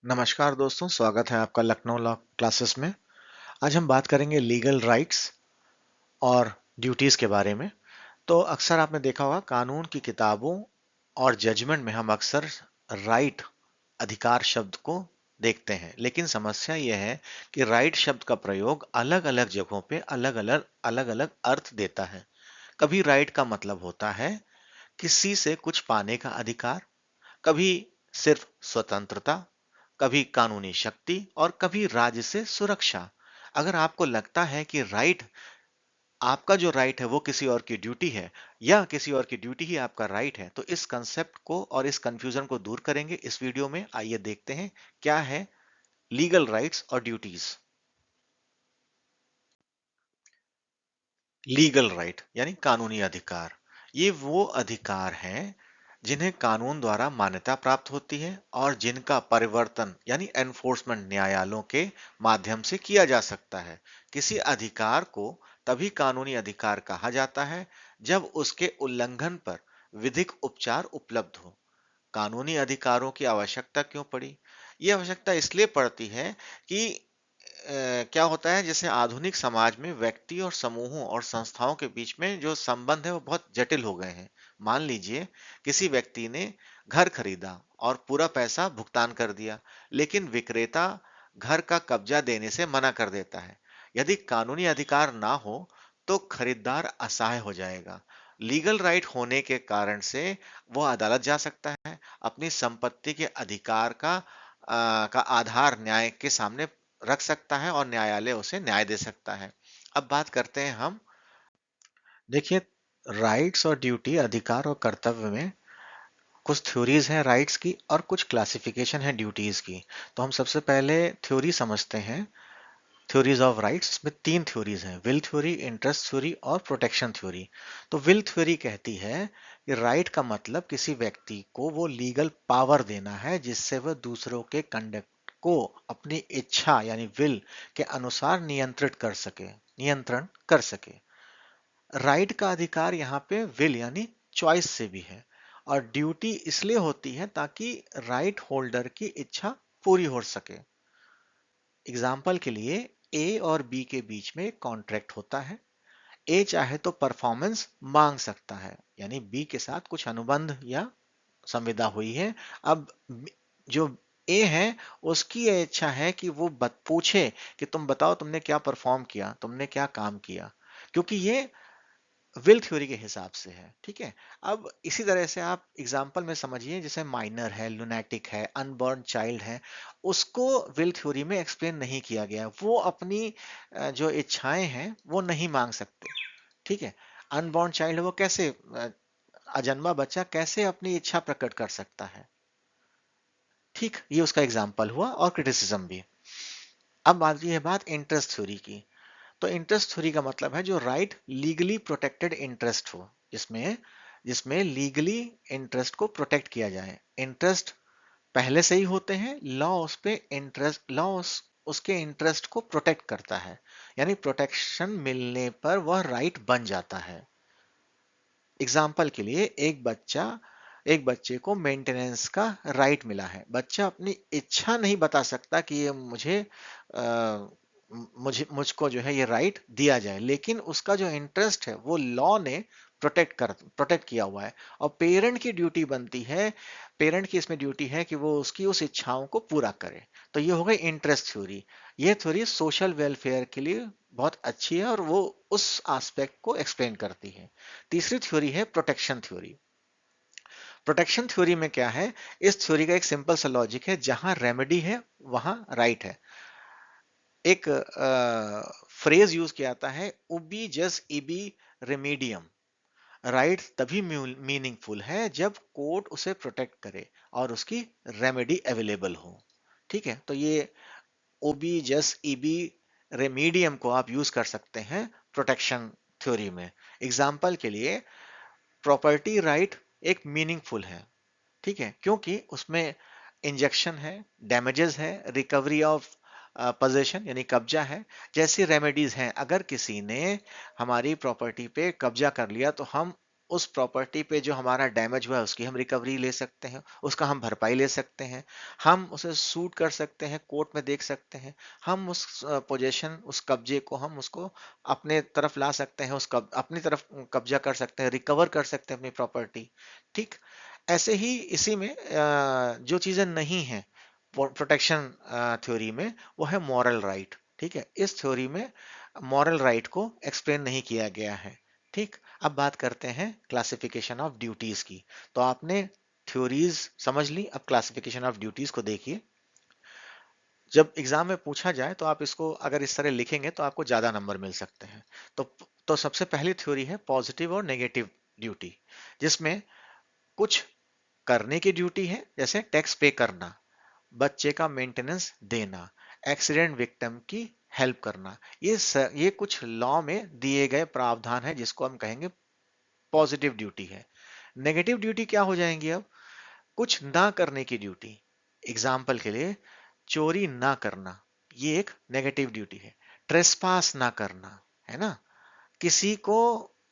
नमस्कार दोस्तों, स्वागत है आपका लखनऊ लॉ क्लासेस में। आज हम बात करेंगे लीगल राइट्स और ड्यूटीज के बारे में। तो अक्सर आपने देखा होगा कानून की किताबों और जजमेंट में हम अक्सर राइट अधिकार शब्द को देखते हैं, लेकिन समस्या यह है कि राइट शब्द का प्रयोग अलग अलग जगहों पे अलग अलग अर्थ देता है। कभी राइट का मतलब होता है किसी से कुछ पाने का अधिकार, कभी सिर्फ स्वतंत्रता, कभी कानूनी शक्ति और कभी राज्य से सुरक्षा। अगर आपको लगता है कि राइट आपका जो राइट है वो किसी और की ड्यूटी है या किसी और की ड्यूटी ही आपका राइट है, तो इस कंसेप्ट को और इस कंफ्यूजन को दूर करेंगे इस वीडियो में। आइए देखते हैं क्या है लीगल राइट्स और ड्यूटीज। लीगल राइट यानी कानूनी अधिकार, ये वो अधिकार हैं जिन्हें कानून द्वारा मान्यता प्राप्त होती है और जिनका परिवर्तन यानी एनफोर्समेंट न्यायालयों के माध्यम से किया जा सकता है। किसी अधिकार को तभी कानूनी अधिकार कहा जाता है जब उसके उल्लंघन पर विधिक उपचार उपलब्ध हो। कानूनी अधिकारों की आवश्यकता क्यों पड़ी? ये आवश्यकता इसलिए पड़ती है कि क्या होता है, जैसे आधुनिक समाज में व्यक्ति और समूहों और संस्थाओं के बीच में जो संबंध है वो बहुत जटिल हो गए हैं। मान लीजिए किसी व्यक्ति ने घर खरीदा और पूरा पैसा भुगतान कर दिया, लेकिन विक्रेता घर का कब्जा देने से मना कर देता है। यदि कानूनी अधिकार ना हो तो खरीदार असहाय हो जाएगा। लीगल राइट होने के कारण से वो अदालत जा सकता है, अपनी संपत्ति के अधिकार का आधार न्याय के सामने रख सकता है और न्यायालय उसे न्याय दे सकता है। अब बात करते हैं हम। देखिए, राइट्स और ड्यूटी, अधिकार और कर्तव्य में कुछ थ्योरीज हैं राइट्स की और कुछ क्लासिफिकेशन है ड्यूटीज की। तो हम सबसे पहले थ्योरी समझते हैं। थ्योरीज ऑफ राइट्स, इसमें तीन थ्योरीज हैं: विल थ्योरी, इंटरेस्ट थ्योरी और प्रोटेक्शन थ्योरी। तो विल थ्योरी कहती है कि राइट का मतलब किसी व्यक्ति को वो लीगल पावर देना है जिससे वह दूसरों के कंडक्ट को अपनी इच्छा यानी विल के अनुसार नियंत्रण कर सके। राइट का अधिकार यहाँ पे विल यानी चॉइस से भी है, और ड्यूटी इसलिए होती है ताकि राइट होल्डर की इच्छा पूरी हो सके। एग्जाम्पल के लिए, ए और बी के बीच में कॉन्ट्रैक्ट होता है। ए चाहे तो परफॉर्मेंस मांग सकता है, यानी बी के साथ कुछ अनुबंध या संविदा हुई है। अब जो ए है उसकी ये इच्छा है कि वो पूछे कि तुम बताओ तुमने क्या परफॉर्म किया, तुमने क्या काम किया, क्योंकि ये विल थ्योरी के हिसाब से है। ठीक है। अब इसी तरह से आप एग्जाम्पल में समझिए, जैसे माइनर है, लुनैटिक है, अनबॉर्न चाइल्ड है, उसको विल थ्योरी में एक्सप्लेन नहीं किया गया। वो अपनी जो इच्छाएं हैं वो नहीं मांग सकते। ठीक है। अनबॉर्न चाइल्ड वो कैसे, अजन्मा बच्चा कैसे अपनी इच्छा प्रकट कर सकता है? ठीक, ये उसका एग्जाम्पल हुआ और क्रिटिसिज्म भी। अब आती है बात इंटरेस्ट थ्योरी की। तो इंटरेस्ट थ्योरी का मतलब है जो राइट लीगली प्रोटेक्टेड इंटरेस्ट हो, जिसमें जिसमें लीगली इंटरेस्ट को प्रोटेक्ट किया जाए। इंटरेस्ट पहले से ही होते हैं, लॉ उस पे इंटरेस्ट लॉ उसके इंटरेस्ट को प्रोटेक्ट करता है, यानी प्रोटेक्शन मिलने पर वह राइट बन जाता है। एग्जाम्पल के लिए, एक बच्चे को मेंटेनेंस का राइट मिला है। बच्चा अपनी इच्छा नहीं बता सकता कि ये मुझको जो है ये राइट दिया जाए, लेकिन उसका जो इंटरेस्ट है वो लॉ ने प्रोटेक्ट किया हुआ है। और पेरेंट की ड्यूटी बनती है, पेरेंट की इसमें ड्यूटी है कि वो उसकी उस इच्छाओं को पूरा करे। तो ये हो गई इंटरेस्ट थ्योरी। ये थ्योरी सोशल वेलफेयर के लिए बहुत अच्छी है और वो उस एस्पेक्ट को एक्सप्लेन करती है। तीसरी थ्योरी है प्रोटेक्शन थ्योरी। प्रोटेक्शन थ्योरी में क्या है? इस थ्योरी का एक सिंपल सा लॉजिक है, जहां रेमेडी है वहां राइट है। एक फ्रेज यूज किया जाता है, उबी जस इबी रेमीडियम। राइट तभी मीनिंगफुल है जब कोर्ट उसे प्रोटेक्ट करे और उसकी रेमेडी अवेलेबल हो। ठीक है। तो ये ओबी जस ईबी रेमीडियम को आप यूज कर सकते हैं प्रोटेक्शन थ्योरी में। एग्जाम्पल के लिए, प्रॉपर्टी राइट एक मीनिंगफुल है। ठीक है, क्योंकि उसमें इंजेक्शन है, डैमेजेस है, रिकवरी ऑफ पोजेशन यानी कब्जा है, जैसी रेमेडीज हैं। अगर किसी ने हमारी प्रॉपर्टी पे कब्जा कर लिया तो हम उस प्रॉपर्टी पे जो हमारा डैमेज हुआ है उसकी हम रिकवरी ले सकते हैं, उसका हम भरपाई ले सकते हैं, हम उसे सूट कर सकते हैं, कोर्ट में देख सकते हैं, हम उस पोजेशन, उस कब्जे को हम उसको अपने तरफ ला सकते हैं, अपनी तरफ कब्जा कर सकते हैं, रिकवर कर सकते हैं अपनी प्रॉपर्टी। ठीक, ऐसे ही इसी में जो चीजें नहीं हैं प्रोटेक्शन थ्योरी में, वो है मॉरल राइट। ठीक है, इस थ्योरी में मॉरल राइट को एक्सप्लेन नहीं किया गया है। ठीक, अब बात करते हैं क्लासिफिकेशन ऑफ ड्यूटीज की। तो आपने थ्योरीज समझ ली, अब क्लासिफिकेशन ऑफ ड्यूटीज को देखिए। जब एग्जाम में पूछा जाए तो आप इसको अगर इस तरह लिखेंगे तो आपको ज्यादा नंबर मिल सकते हैं। तो सबसे पहली थ्योरी है पॉजिटिव और नेगेटिव ड्यूटी, जिसमें कुछ करने की ड्यूटी है, जैसे टैक्स पे करना, बच्चे का मेंटेनेंस देना, एक्सीडेंट विक्टिम की हेल्प करना। ये कुछ लॉ में दिए गए प्रावधान है जिसको हम कहेंगे पॉजिटिव ड्यूटी है। नेगेटिव ड्यूटी क्या हो जाएंगी अब? कुछ ना करने की ड्यूटी। एग्जाम्पल के लिए चोरी ना करना, ये एक नेगेटिव ड्यूटी है। ट्रेसपास ना करना, है ना, किसी को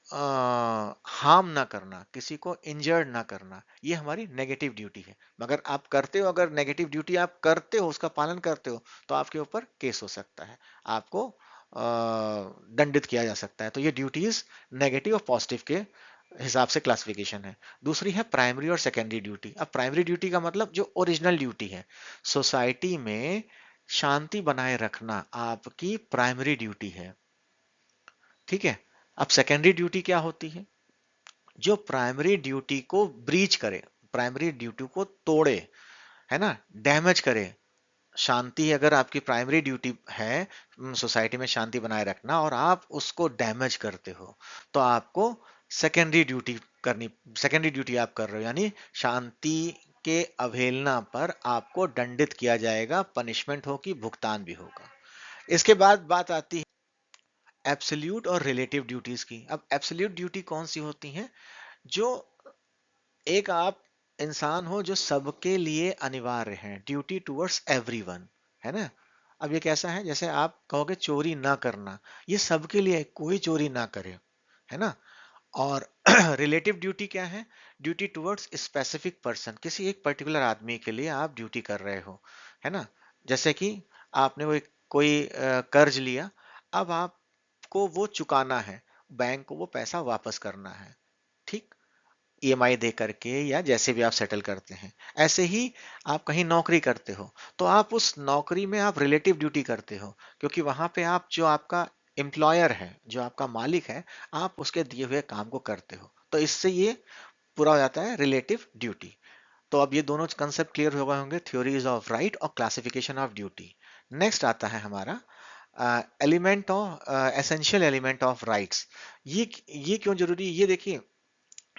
हार्म ना करना, किसी को इंजर्ड ना करना, ये हमारी नेगेटिव ड्यूटी है। मगर आप करते हो, अगर नेगेटिव ड्यूटी आप करते हो, उसका पालन करते हो, तो आपके ऊपर केस हो सकता है, आपको दंडित किया जा सकता है। तो ये ड्यूटीज नेगेटिव और पॉजिटिव के हिसाब से क्लासिफिकेशन है। दूसरी है प्राइमरी और सेकेंडरी ड्यूटी। अब प्राइमरी ड्यूटी का मतलब जो ओरिजिनल ड्यूटी है, सोसाइटी में शांति बनाए रखना आपकी प्राइमरी ड्यूटी है। ठीक है, अब सेकेंडरी ड्यूटी क्या होती है? जो प्राइमरी ड्यूटी को ब्रीच करे, प्राइमरी ड्यूटी को तोड़े, है ना, डैमेज करे। शांति अगर आपकी प्राइमरी ड्यूटी है सोसाइटी में शांति बनाए रखना, और आप उसको डैमेज करते हो, तो आपको सेकेंडरी ड्यूटी करनी, सेकेंडरी ड्यूटी आप कर रहे हो, यानी शांति के अवहेलना पर आपको दंडित किया जाएगा, पनिशमेंट होगी, भुगतान भी होगा। इसके बाद बात आती है एब्सोल्यूट और रिलेटिव ड्यूटीज की। अब एब्सोल्यूट ड्यूटी कौन सी होती है? जो एक आप इंसान हो जो सबके लिए अनिवार्य है, ड्यूटी टुवर्ड्स एवरीवन, है ना। अब ये कैसा है? जैसे आप कहोगे चोरी ना करना, ये सबके लिए है, कोई चोरी ना करे, है ना। और रिलेटिव ड्यूटी क्या है? ड्यूटी टुवर्ड्स स्पेसिफिक पर्सन, किसी एक पर्टिकुलर आदमी के लिए आप ड्यूटी कर रहे हो, है ना। जैसे कि आपने कोई कर्ज लिया, अब आपको वो चुकाना है, बैंक को वो पैसा वापस करना है। ठीक, ईएमआई दे करके या जैसे भी आप सेटल करते हैं। ऐसे ही आप कहीं नौकरी करते हो, तो आप उस नौकरी में आप रिलेटिव ड्यूटी करते हो, क्योंकि वहां पे आप जो आपका एम्प्लॉयर है, जो आपका मालिक है, आप उसके दिए हुए काम को करते हो। तो इससे ये पूरा हो जाता है रिलेटिव ड्यूटी। तो अब ये दोनों कंसेप्ट क्लियर हो गए होंगे, थ्योरीज ऑफ राइट और क्लासिफिकेशन ऑफ ड्यूटी। नेक्स्ट आता है हमारा element of essential element of rights. ये क्यों जरूरी है? ये देखिए,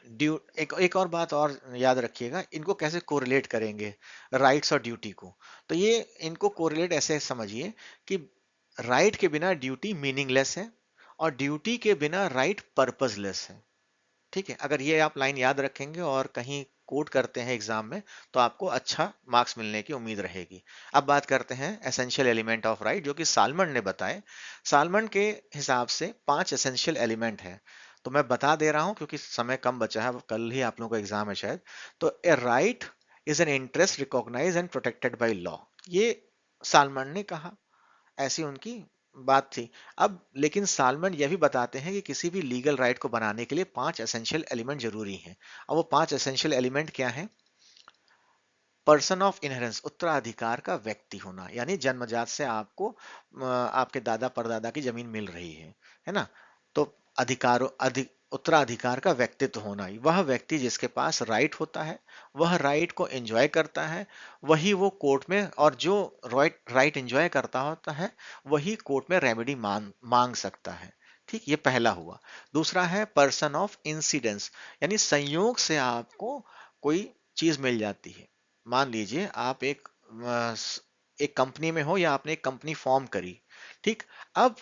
ड्यू एक और बात और याद रखिएगा, इनको कैसे कोरिलेट करेंगे राइट्स और ड्यूटी को। तो ये इनको कोरिलेट ऐसे समझिए कि राइट के बिना ड्यूटी मीनिंगलेस है, और ड्यूटी के बिना राइट पर्पसलेस है। ठीक है, अगर ये आप लाइन याद रखेंगे और कहीं कोट करते हैं एग्जाम में, तो आपको अच्छा मार्क्स मिलने की उम्मीद रहेगी। अब बात करते हैं एसेंशियल एलिमेंट ऑफ राइट, जो कि सालमन ने बताए। सालमन के हिसाब से 5 एसेंशियल एलिमेंट है। तो मैं बता दे रहा हूं क्योंकि समय कम बचा है, कल ही आप लोगों का एग्जाम है शायद। तो a right is an interest recognise and protected by law, ये सालमन ने कहा, ऐसी उनकी बात थी। अब लेकिन सालमन यह भी बताते हैं कि किसी भी लीगल राइट को बनाने के लिए 5 एसेंशियल एलिमेंट जरूरी हैं। अब वो 5 एसेंशियल एलिमेंट क्या हैं? पर्सन ऑफ इनहेरेंस, उत्तराधिकार का व्यक्ति होना, यानी जन्मजात से आपको आपके दादा परदादा की जमीन मिल रही है ना। तो उत्तराधिकार का व्यक्तित्व होना, वह व्यक्ति जिसके पास राइट होता है, वह राइट को एंजॉय करता है, वही वो कोर्ट में, और जो राइट एंजॉय करता होता है वही कोर्ट में रेमेडी मांग सकता है। ठीक, ये पहला हुआ। दूसरा है पर्सन ऑफ इंसिडेंस, यानी संयोग से आपको कोई चीज मिल जाती है। मान लीजिए आप एक कंपनी में हो, या आपने एक कंपनी फॉर्म करी। ठीक, अब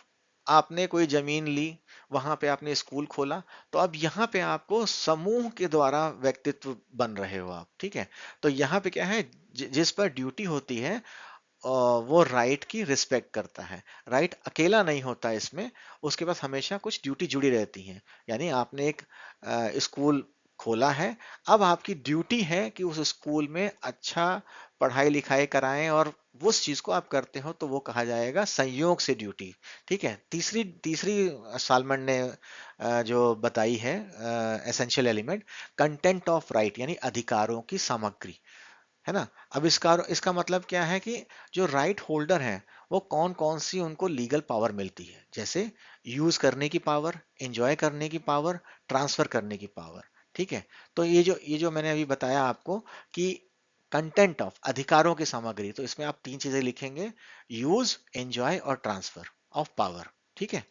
आपने कोई जमीन ली, वहां पे आपने स्कूल खोला, तो अब यहाँ पे आपको समूह के द्वारा व्यक्तित्व बन रहे हो आप। ठीक है, तो यहाँ पे क्या है, जिस पर ड्यूटी होती है वो राइट की रिस्पेक्ट करता है। राइट अकेला नहीं होता इसमें, उसके पास हमेशा कुछ ड्यूटी जुड़ी रहती हैं। यानी आपने एक स्कूल खोला है, अब आपकी ड्यूटी है कि उस स्कूल में अच्छा पढ़ाई लिखाई कराएं, और उस चीज को आप करते हो तो वो कहा जाएगा संयोग से ड्यूटी। ठीक है। तीसरी तीसरी सालमन ने जो बताई है essential element, content of right यानी अधिकारों की सामग्री, है ना। अब इसका इसका मतलब क्या है कि जो राइट होल्डर हैं वो कौन कौन सी उनको लीगल पावर मिलती है, जैसे यूज करने की पावर, एंजॉय करने की पावर, ट्रांसफर करने की पावर। ठीक है। तो ये जो मैंने अभी बताया आपको कि कंटेंट ऑफ अधिकारों की सामग्री, तो इसमें आप तीन चीजें लिखेंगे, यूज, एंजॉय और ट्रांसफर ऑफ पावर। ठीक है।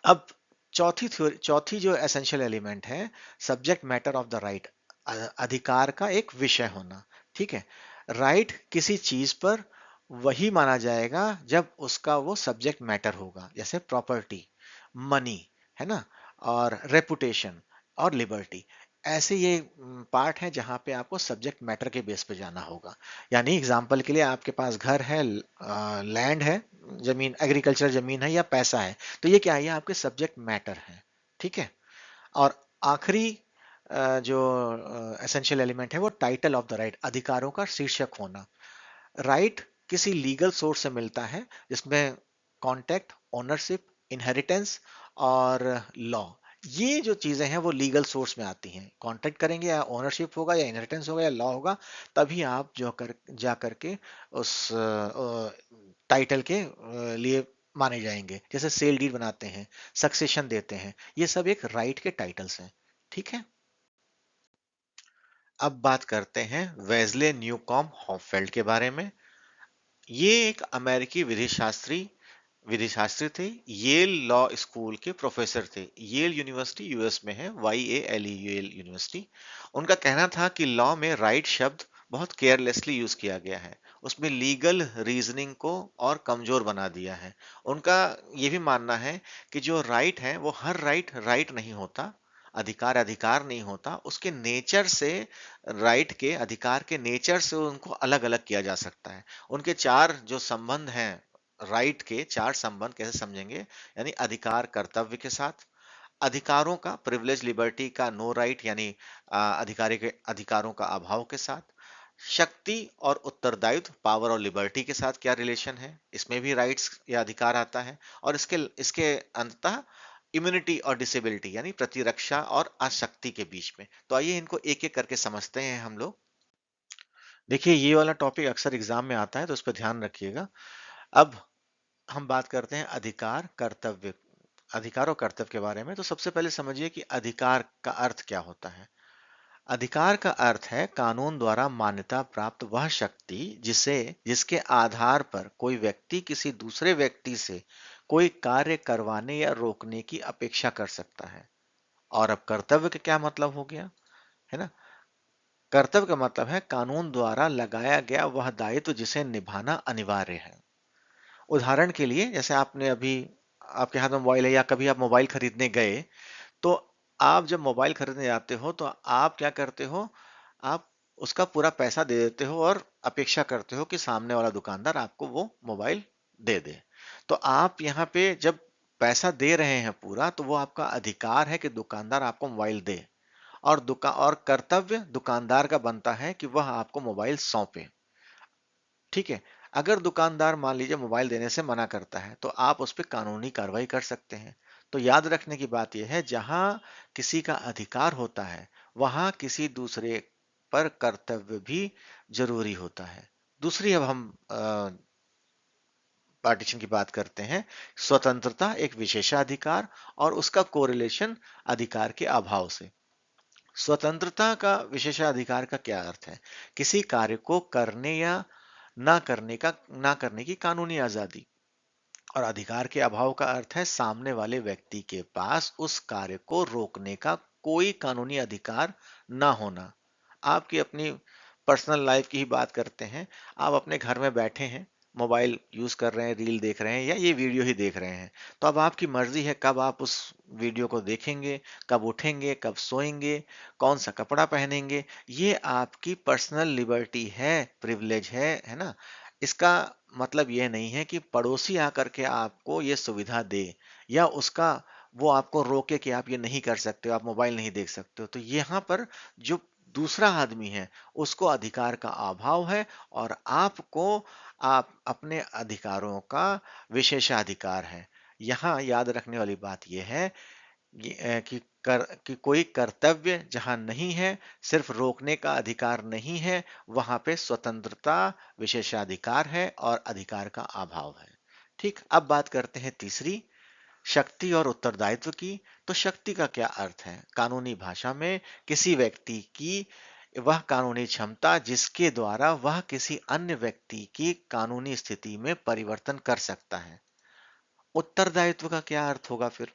अब चौथी जो एसेंशियल एलिमेंट है, subject matter of the right, अधिकार का एक विषय होना। ठीक है। राइट किसी चीज पर वही माना जाएगा जब उसका वो सब्जेक्ट मैटर होगा, जैसे प्रॉपर्टी, मनी, है ना, और रेपुटेशन और लिबर्टी। ऐसे ये पार्ट है जहां पे आपको सब्जेक्ट मैटर के बेस पे जाना होगा। यानी एग्जांपल के लिए आपके पास घर है, लैंड है, जमीन, एग्रीकल्चर जमीन है, या पैसा है, तो ये क्या है, ये आपके सब्जेक्ट मैटर है। ठीक है। और आखिरी जो एसेंशियल एलिमेंट है वो टाइटल ऑफ द राइट, अधिकारों का शीर्षक होना। राइट किसी लीगल सोर्स से मिलता है जिसमें कॉन्टेक्ट, ओनरशिप, इनहेरिटेंस और लॉ, ये जो चीजें हैं वो लीगल सोर्स में आती हैं। कॉन्टेक्ट करेंगे या ओनरशिप होगा या इनहेरिटेंस होगा या लॉ होगा, तभी आप जो कर जा करके उस टाइटल के लिए माने जाएंगे। जैसे सेल डीड बनाते हैं, सक्सेशन देते हैं, ये सब एक राइट के टाइटल्स हैं। ठीक है। अब बात करते हैं वेस्ले न्यूकॉम हॉफेल्ड के बारे में। ये एक अमेरिकी विधि शास्त्री थे, येल लॉ स्कूल के प्रोफेसर थे। येल यूनिवर्सिटी यूएस में है, YALE, येल यूनिवर्सिटी। उनका कहना था कि लॉ में राइट शब्द बहुत केयरलेसली यूज किया गया है, उसमें लीगल रीजनिंग को और कमजोर बना दिया है। उनका ये भी मानना है कि जो राइट है वो हर राइट राइट नहीं होता, अधिकार अधिकार नहीं होता, उसके नेचर से, राइट के अधिकार के नेचर से उनको अलग अलग किया जा सकता है। उनके चार जो संबंध हैं, राइट के चार संबंध कैसे समझेंगे, यानी अधिकार कर्तव्य के साथ, अधिकारों का, प्रिविलेज लिबर्टी का नो राइट यानी अधिकारी के अधिकारों का अभाव के साथ, शक्ति और उत्तरदायित्व, पावर और लिबर्टी के साथ क्या रिलेशन है, इसमें भी राइट्स या अधिकार आता है, और इसके इसके अंततः इम्यूनिटी और डिसेबिलिटी यानी प्रतिरक्षा और अशक्ति के बीच में। तो आइए इनको एक एक करके समझते हैं हम लोग। देखिए ये वाला टॉपिक अक्सर एग्जाम में आता है, तो उस पर ध्यान रखिएगा। अब हम बात करते हैं अधिकार और कर्तव्य के बारे में। तो सबसे पहले समझिए कि अधिकार का अर्थ क्या होता है। अधिकार का अर्थ है कानून द्वारा मान्यता प्राप्त वह शक्ति जिसे जिसके आधार पर कोई व्यक्ति किसी दूसरे व्यक्ति से कोई कार्य करवाने या रोकने की अपेक्षा कर सकता है। और अब कर्तव्य का क्या मतलब हो गया, है ना। कर्तव्य का मतलब है कानून द्वारा लगाया गया वह दायित्व जिसे निभाना अनिवार्य है। उदाहरण के लिए, जैसे आपने अभी, आपके हाथ में मोबाइल है या कभी आप मोबाइल खरीदने गए, तो आप जब मोबाइल खरीदने जाते हो तो आप क्या करते हो, आप उसका पूरा पैसा दे देते हो और अपेक्षा करते हो कि सामने वाला दुकानदार आपको वो मोबाइल दे दे। तो आप यहाँ पे जब पैसा दे रहे हैं पूरा, तो वो आपका अधिकार है कि दुकानदार आपको मोबाइल दे, और कर्तव्य दुकानदार का बनता है कि वह आपको मोबाइल सौंपे। ठीक है। अगर दुकानदार मान लीजिए मोबाइल देने से मना करता है, तो आप उस पर कानूनी कार्रवाई कर सकते हैं। तो याद रखने की बात यह है, जहां किसी का अधिकार होता है वहां किसी दूसरे पर कर्तव्य भी जरूरी होता है। दूसरी, अब हम पार्टीशन की बात करते हैं। स्वतंत्रता एक विशेषाधिकार और उसका कोरिलेशन अधिकार के अभाव से। स्वतंत्रता का विशेषाधिकार का क्या अर्थ है, किसी कार्य को करने या ना करने की कानूनी आजादी। और अधिकार के अभाव का अर्थ है सामने वाले व्यक्ति के पास उस कार्य को रोकने का कोई कानूनी अधिकार ना होना। आपकी अपनी पर्सनल लाइफ की ही बात करते हैं। आप अपने घर में बैठे हैं, मोबाइल यूज कर रहे हैं, रील देख रहे हैं या ये वीडियो ही देख रहे हैं, तो अब आपकी मर्जी है कब आप उस वीडियो को देखेंगे, कब उठेंगे, कब सोएंगे, कौन सा कपड़ा पहनेंगे। ये आपकी पर्सनल लिबर्टी है, प्रिविलेज है ना। इसका मतलब ये नहीं है कि पड़ोसी आकर के आपको ये सुविधा दे या उसका वो आपको रोके कि आप ये नहीं कर सकते हो, आप मोबाइल नहीं देख सकते हो। तो यहाँ पर जो दूसरा आदमी है उसको अधिकार का अभाव है और आपको आप अपने अधिकारों का विशेषाधिकार है। यहाँ याद रखने वाली बात यह है कि कोई कर्तव्य जहां नहीं है, सिर्फ रोकने का अधिकार नहीं है, वहां पे स्वतंत्रता, विशेषाधिकार है और अधिकार का अभाव है। ठीक, अब बात करते हैं तीसरी, शक्ति और उत्तरदायित्व की। तो शक्ति का क्या अर्थ है कानूनी भाषा में? किसी व्यक्ति की वह कानूनी क्षमता जिसके द्वारा वह किसी अन्य व्यक्ति की कानूनी स्थिति में परिवर्तन कर सकता है। उत्तरदायित्व का क्या अर्थ होगा फिर?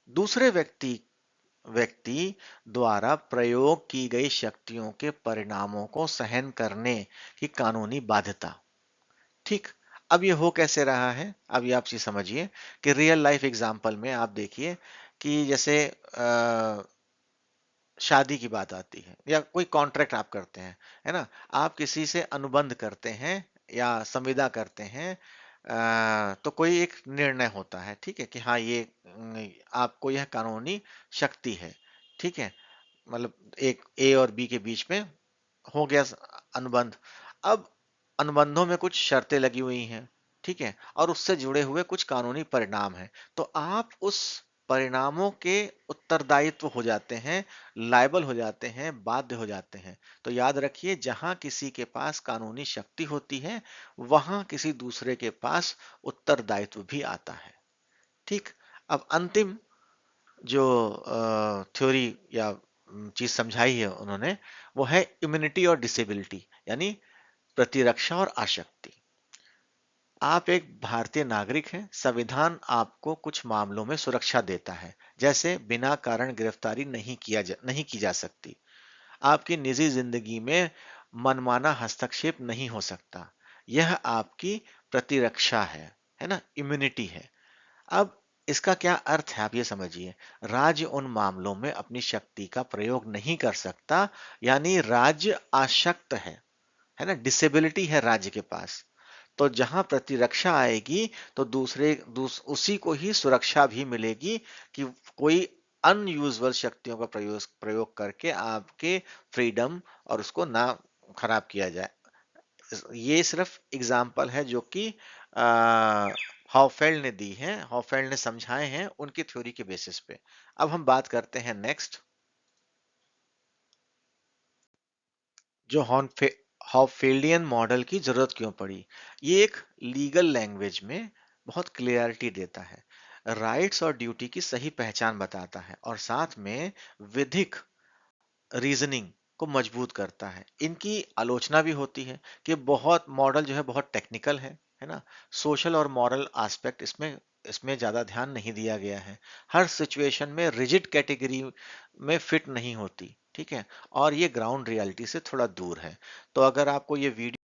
दूसरे व्यक्ति व्यक्ति द्वारा प्रयोग की गई शक्तियों के परिणामों को सहन करने की कानूनी बाध्यता। ठीक, अब ये हो कैसे रहा है? अब ये आप चीज समझिए कि रियल लाइफ एग्जांपल में आप देखिए कि जैसे शादी की बात आती है या कोई कॉन्ट्रैक्ट आप करते हैं, है ना? आप किसी से अनुबंध करते हैं या संविदा करते हैं, तो कोई एक निर्णय होता है, ठीक है, कि हाँ ये आपको यह कानूनी शक्ति है, ठीक है, मतलब एक ए और बी के बीच में हो गया अनुबंध। अब अनुबंधों में कुछ शर्तें लगी हुई हैं, ठीक है, और उससे जुड़े हुए कुछ कानूनी परिणाम हैं। तो आप उस परिणामों के उत्तरदायित्व हो जाते हैं, लायबल हो जाते हैं, बाध्य हो जाते हैं। तो याद रखिए, जहां किसी के पास कानूनी शक्ति होती है वहां किसी दूसरे के पास उत्तरदायित्व भी आता है। ठीक, अब अंतिम जो थ्योरी या चीज समझाई है उन्होंने, वो है इम्यूनिटी और डिसेबिलिटी, यानी प्रतिरक्षा और आशक्ति। आप एक भारतीय नागरिक हैं, संविधान आपको कुछ मामलों में सुरक्षा देता है, जैसे बिना कारण गिरफ्तारी नहीं की जा सकती, आपकी निजी जिंदगी में मनमाना हस्तक्षेप नहीं हो सकता। यह आपकी प्रतिरक्षा है ना, इम्यूनिटी है। अब इसका क्या अर्थ है आप ये समझिए, राज्य उन मामलों में अपनी शक्ति का प्रयोग नहीं कर सकता, यानी राज्य अशक्त है ना, डिसेबिलिटी है राज्य के पास। तो जहां प्रतिरक्षा आएगी तो उसी को ही सुरक्षा भी मिलेगी कि कोई अनयूजुअल शक्तियों का प्रयोग करके आपके फ्रीडम और उसको ना खराब किया जाए। ये सिर्फ एग्जाम्पल है जो कि हॉफेल्ड ने दी है, हॉफेल्ड ने समझाए हैं उनकी थ्योरी के बेसिस पे। अब हम बात करते हैं नेक्स्ट, जो हॉफेल्डियन मॉडल की जरूरत क्यों पड़ी। ये एक लीगल लैंग्वेज में बहुत क्लियरिटी देता है, राइट्स और ड्यूटी की सही पहचान बताता है और साथ में विधिक रीजनिंग को मजबूत करता है। इनकी आलोचना भी होती है कि बहुत मॉडल जो है बहुत टेक्निकल है ना, सोशल और मॉरल एस्पेक्ट इसमें इसमें ज्यादा ध्यान नहीं दिया गया है, हर सिचुएशन में रिजिड कैटेगरी में फिट नहीं होती, ठीक है, और ये ग्राउंड रियलिटी से थोड़ा दूर है। तो अगर आपको ये वीडियो